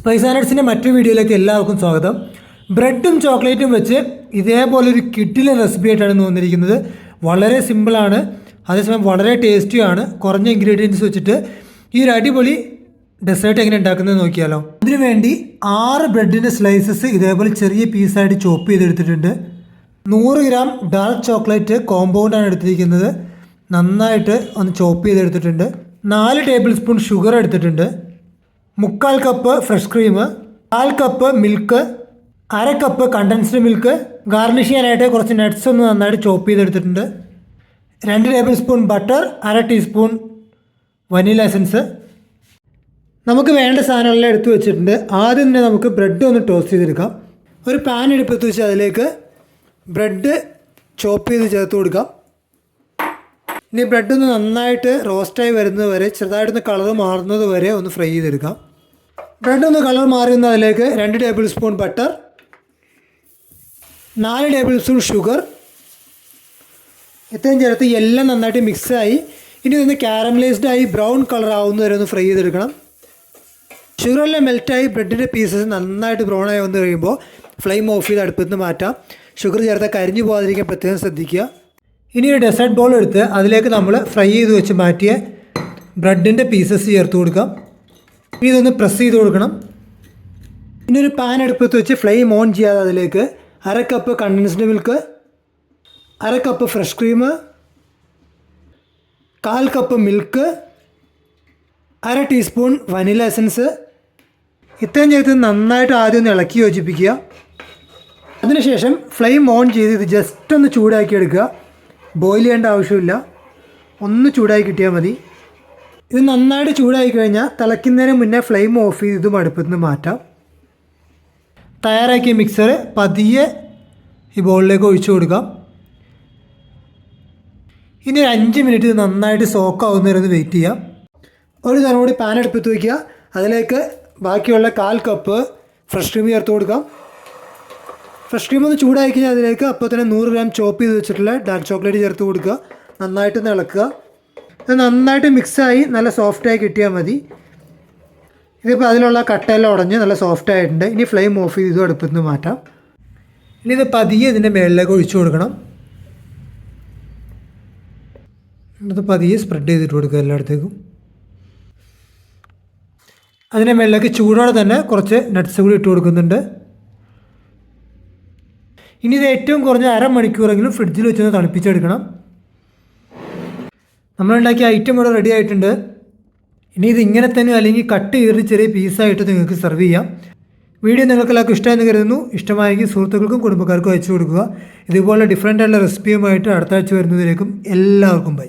Spice and നട്ട്സിൻ്റെ മറ്റൊരു വീഡിയോയിലേക്ക് എല്ലാവർക്കും സ്വാഗതം. ബ്രെഡും ചോക്ലേറ്റും വെച്ച് ഇതേപോലൊരു കിഡിലെ റെസിപ്പി ആയിട്ടാണ് വന്നിരിക്കുന്നത്. വളരെ സിമ്പിളാണ്, അതേസമയം വളരെ ടേസ്റ്റിയാണ്. കുറഞ്ഞ ഇൻഗ്രീഡിയൻസ് വെച്ചിട്ട് ഈ ഒരു അടിപൊളി ഡെസേർട്ട് എങ്ങനെ ഉണ്ടാക്കുന്നത് നോക്കിയാലോ. അതിനു വേണ്ടി 6 ബ്രെഡിൻ്റെ സ്ലൈസസ് ഇതേപോലെ ചെറിയ പീസായിട്ട് ചോപ്പ് ചെയ്തെടുത്തിട്ടുണ്ട്. 100 ഗ്രാം ഡാർക്ക് ചോക്ലേറ്റ് കോമ്പൗണ്ടാണ് എടുത്തിരിക്കുന്നത്. നന്നായിട്ട് ഒന്ന് ചോപ്പ് ചെയ്തെടുത്തിട്ടുണ്ട്. 4 ടേബിൾ സ്പൂൺ ഷുഗർ എടുത്തിട്ടുണ്ട്. 3/4 cup fresh cream, 1/4 cup milk, 1/2 cup condensed milk, garnish ചെയ്യാനായിട്ട് കുറച്ച് നട്ട്സ് ഒന്ന് നന്നായിട്ട് ചോപ്പ് ചെയ്തെടുത്തിട്ടുണ്ട്. 2 table spoon butter, 1/2 teaspoon vanilla essence. നമുക്ക് വേണ്ട സാധനങ്ങളെല്ലാം എടുത്തു വെച്ചിട്ടുണ്ട്. ആദ്യം തന്നെ നമുക്ക് ബ്രെഡ് ഒന്ന് ടോസ്റ്റ് ചെയ്തെടുക്കാം. ഒരു പാൻ എടുപ്പത്ത് വെച്ച് അതിലേക്ക് ബ്രെഡ് ചോപ്പ് ചെയ്ത് ചേർത്ത് കൊടുക്കാം. ഇനി ബ്രെഡ് ഒന്ന് നന്നായിട്ട് റോസ്റ്റായി വരുന്നത് വരെ, ചെറുതായിട്ടൊന്ന് കളർ മാറുന്നത് വരെ ഒന്ന് ഫ്രൈ ചെയ്തെടുക്കാം. ബ്രെഡ് ഒന്ന് കളർ മാറി വന്ന് അതിലേക്ക് 2 table spoon butter, 4 table spoon sugar ഇത്രയും ചേർത്ത് എല്ലാം നന്നായിട്ട് മിക്സായി ഇനി ഒന്ന് കാരമലൈസ്ഡായി ബ്രൗൺ കളർ ആവുന്ന വരെ ഒന്ന് ഫ്രൈ ചെയ്തെടുക്കണം. ഷുഗറെല്ലാം മെൽറ്റായി ബ്രെഡിൻ്റെ പീസസ് നന്നായിട്ട് ബ്രൗൺ ആയി വന്നു കഴിയുമ്പോൾ ഫ്ലെയിം ഓഫ് ചെയ്ത് അടുപ്പത്ത് നിന്ന് മാറ്റാം. ഷുഗർ ചേർത്താൽ കരിഞ്ഞു പോകാതിരിക്കാൻ പ്രത്യേകം ശ്രദ്ധിക്കുക. ഇനി ഒരു ഡെസേർട്ട് ബോൾ എടുത്ത് അതിലേക്ക് നമ്മൾ ഫ്രൈ ചെയ്ത് വെച്ച് മാറ്റിയ ബ്രെഡിൻ്റെ പീസസ് ചേർത്ത് കൊടുക്കാം. ഇനി ഇതൊന്ന് പ്രസ് ചെയ്ത് കൊടുക്കണം. ഇനി ഒരു പാൻ അടുപ്പത്ത് വെച്ച് ഫ്ലെയിം ഓൺ ചെയ്യാതെ അതിലേക്ക് 1/2 cup condensed milk, 1/2 cup fresh cream, 1/4 cup milk, 1/2 teaspoon vanilla essence ഇത്രയും ചേർത്ത് നന്നായിട്ട് ആദ്യം ഒന്ന് ഇളക്കി യോജിപ്പിക്കുക. അതിനുശേഷം ഫ്ലെയിം ഓൺ ചെയ്ത് ഇത് ജസ്റ്റ് ഒന്ന് ചൂടാക്കി എടുക്കുക. ബോയിൽ ചെയ്യേണ്ട ആവശ്യമില്ല, ഒന്ന് ചൂടാക്കി കിട്ടിയാൽ മതി. ഇത് നന്നായിട്ട് ചൂടായി കഴിഞ്ഞാൽ തിളയ്ക്കുന്നതിന് മുന്നേ ഫ്ലെയിം ഓഫ് ചെയ്ത് ഇതും അടുപ്പത്ത് നിന്ന് മാറ്റാം. തയ്യാറാക്കിയ മിക്സർ പതിയെ ഈ ബോളിലേക്ക് ഒഴിച്ചു കൊടുക്കാം. ഇനി ഒരു 5 മിനിറ്റ് ഇത് നന്നായിട്ട് സോക്കാവുന്നവരെ ഒന്ന് വെയിറ്റ് ചെയ്യാം. ഒരു തരം കൂടി പാൻ അടുപ്പത്ത് വയ്ക്കുക. അതിലേക്ക് ബാക്കിയുള്ള 1/4 കപ്പ് ഫ്രഷ് ക്രീം ചേർത്ത് കൊടുക്കാം. ഫ്രഷ് ക്രീം ഒന്ന് ചൂടാക്കി കഴിഞ്ഞാൽ അതിലേക്ക് അപ്പോൾ തന്നെ 100 ഗ്രാം ചോപ്പ് ചെയ്ത് വെച്ചിട്ടുള്ള ഡാർക്ക് ചോക്ലേറ്റ് ചേർത്ത് കൊടുക്കുക. നന്നായിട്ടൊന്ന് ഇളക്കുക. ഇത് നന്നായിട്ട് മിക്സായി നല്ല സോഫ്റ്റായി കിട്ടിയാൽ മതി. ഇതിപ്പോൾ അതിലുള്ള കട്ടയെല്ലാം ഉടഞ്ഞ് നല്ല സോഫ്റ്റ് ആയിട്ടുണ്ട്. ഇനി ഫ്ലെയിം ഓഫ് ചെയ്ത് ഇതും അടുപ്പത്ത് നിന്ന് മാറ്റാം. ഇനി ഇത് പതിയെ ഇതിൻ്റെ മുകളിലേക്ക് ഒഴിച്ചു കൊടുക്കണം. ഇത് പതിയെ സ്പ്രെഡ് ചെയ്തിട്ട് കൊടുക്കുക എല്ലായിടത്തേക്കും. അതിൻ്റെ മുകളിലേക്ക് ചൂടോടെ തന്നെ കുറച്ച് നട്ട്സ് കൂടി ഇട്ട് കൊടുക്കുന്നുണ്ട്. ഇനി ഇത് ഏറ്റവും കുറഞ്ഞ അരമണിക്കൂറെങ്കിലും ഫ്രിഡ്ജിൽ വെച്ചൊന്ന് തണുപ്പിച്ചെടുക്കണം. നമ്മളുണ്ടാക്കിയ ഐറ്റം ഇവിടെ റെഡി ആയിട്ടുണ്ട്. ഇനി ഇത് ഇങ്ങനെ തന്നെ അല്ലെങ്കിൽ കട്ട് ചെയ്തിട്ട് ചെറിയ പീസായിട്ട് നിങ്ങൾക്ക് സെർവ് ചെയ്യാം. വീഡിയോ നിങ്ങൾക്കെല്ലാവർക്കും ഇഷ്ടമായെന്ന് കരുതുന്നു. ഇഷ്ടമായെങ്കിൽ സുഹൃത്തുക്കൾക്കും കുടുംബക്കാർക്കും അയച്ചു കൊടുക്കുക. ഇതുപോലെ ഡിഫറൻ്റ് ആയിട്ടുള്ള റെസിപ്പിയുമായിട്ട് അടുത്ത ആഴ്ച വരുന്നതിലേക്കും എല്ലാവർക്കും ബൈ.